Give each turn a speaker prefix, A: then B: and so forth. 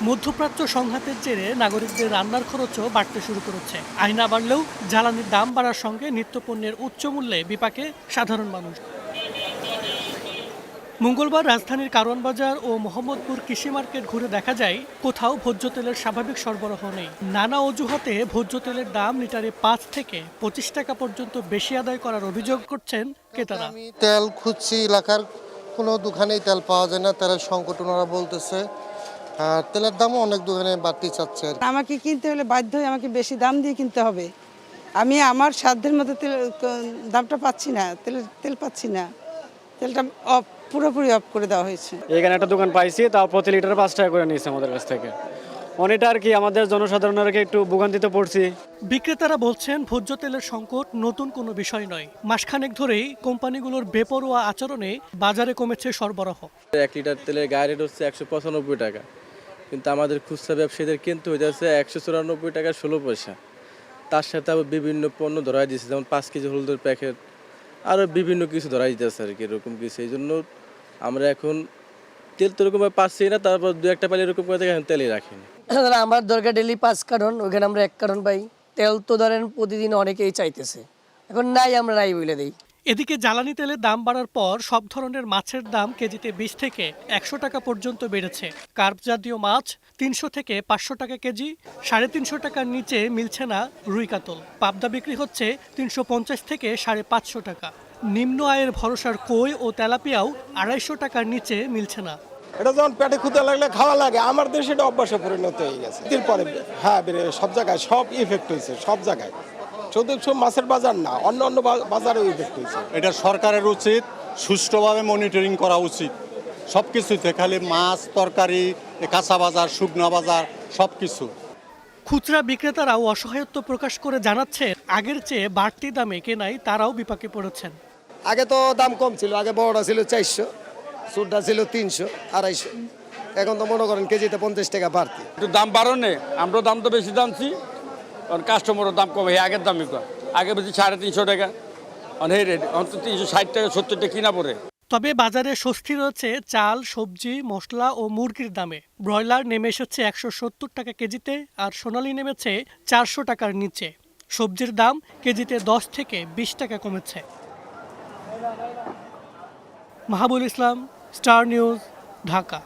A: মধ্যপ্রাচ্য সংঘাতের জেরে নাগরিকদের রান্নার খরচও বাড়তে শুরু করেছে। আয় না বাড়লেও জ্বালানির দাম বাড়ার সঙ্গে নিত্যপণ্যের উচ্চ মূল্যে বিপাকে সাধারণ মানুষ। মঙ্গলবার রাজধানীর কারওয়ান বাজার ও মোহাম্মদপুর কৃষি মার্কেট ঘুরে দেখা যায় কোথাও ভোজ্য তেলের স্বাভাবিক সরবরাহ নেই। নানা অজুহাতে ভোজ্য তেলের দাম লিটারে ৫ থেকে ২৫ টাকা পর্যন্ত বেশি আদায় করার অভিযোগ করছেন ক্রেতারা।
B: আমি তেল খুঁজছি, এলাকার কোনো দোকানেই তেল পাওয়া যায় না, তেলের সংকট ওনারা বলতেছে। আর তেলের দামও অনেক দোকানে বাড়তি চাচ্ছে।
C: আমাকে কিনতে হলে বাধ্য হয়ে আমাকে বেশি দাম দিয়ে কিনতে হবে। আমি আমার সাধ্যের মতো দামটা পাচ্ছি না, তেল পাচ্ছি না। তেলটা পুরোপুরি অফ করে দেওয়া হয়েছে।
D: এখানে একটা দোকান পাইছি, তাও প্রতি লিটারে ৫ টাকা করে নিয়েছে আমাদের কাছ থেকে। অনেকটা আর কি আমাদের জনসাধারণের একটু ভোগান্তিতে পড়ছি।
A: বিক্রেতারা বলছেন ভোজ্য তেলের সংকট নতুন কোনো বিষয় নয়। মাসখানেক ধরেই কোম্পানিগুলোর বেপরোয়া আচরণে বাজারে কমেছে সরবরাহ।
E: ১ লিটার তেলের গায়ে রেট হচ্ছে ১৯৫ টাকা, কিন্তু আমাদের খুচরা ব্যবসায়ীদের কিনতে হয়ে যাচ্ছে ১৯৪ টাকা ১৬ পয়সা। তার সাথে আবার বিভিন্ন পণ্য ধরাই দিচ্ছে, যেমন ৫ কেজি হলুদের প্যাকেট, আরও বিভিন্ন কিছু ধরাই দিতেছে আর কি, এরকম কিছু। এই জন্য আমরা এখন তেল তো এরকম পাচ্ছি না, তারপর ২-১টা পাইলে এরকম করে এখন তেলই রাখিনি।
F: আমার দরকার ডেলি ৫ কার্টন, ওইখানে আমরা ১ কার্টন পাই। তেল তো ধরেন প্রতিদিন অনেকেই চাইতেছে, এখন নাই, আমরা নাই বলে দিই।
A: এদিকে জ্বালানি তেলের দাম বাড়ার পর সব ধরনের মাছের দাম কেজিতে ২০ থেকে ১০০ টাকা পর্যন্ত বেড়েছে। কার্প জাতীয় মাছ ৩০০ থেকে ৫০০ টাকা কেজি, ৩৫০ টাকার নিচে মিলছে না রুই কাতল। পাবদা বিক্রি হচ্ছে ৩৫০ থেকে ৫৫০ টাকা। নিম্ন আয়ের ভরসার কই ও তেলাপিয়াও ২৫০ টাকার নিচে মিলছে না।
G: এটা যখন পেটে ক্ষুধা লাগলে খাওয়া লাগে, আমার দেশে এটা অভ্যাসে পরিণত হয়ে গেছে। এরপরে হ্যাঁ, সব জায়গায় সব ইফেক্ট হয়েছে, সব জায়গায়। শুধু মাছের বাজার না, অন্য অন্য বাজারেও ইফেক্ট হয়েছে।
H: এটা সরকারের উচিত সুষ্ঠুভাবে মনিটরিং করা উচিত সব কিছুতে, খালি মাছ, তরকারি, কাঁচা বাজার, শুকনা বাজার, সব কিছু।
A: খুচরা বিক্রেতারাও অসহায়ত্ব প্রকাশ করে জানাচ্ছে আগের চেয়ে বাড়তি দামে কেনায় তারাও বিপাকে পড়েছেন।
I: আগে তো দাম কম ছিল, আগে বড়টা ছিল ৪০০, ছোটটা ছিল ৩০০, ২৫০। এখন তো মনে করেন কেজিতে ৫০ টাকা বাড়তি।
J: একটু দাম বাড়নে, আমরাও দাম তো বেশি দামছি, কারণ কাস্টমারও দাম কমে, আগের দামই কম। আগে বেশি ৩৫০ টাকা, এই রেট অন্তত ৩৬০ টাকা ৭০ টাকা কিনা পড়ে।
A: তবে বাজারে স্বস্তি রয়েছে চাল, সবজি, মশলা ও মুরগির দামে। ব্রয়লার নেমে এসেছে ১৭০ টাকা কেজিতে, আর সোনালী নেমেছে ৪০০ টাকার নিচে। সবজির দাম কেজিতে ১০ থেকে ২০ টাকা কমেছে। মাহাবুল ইসলাম, স্টার নিউজ, ঢাকা।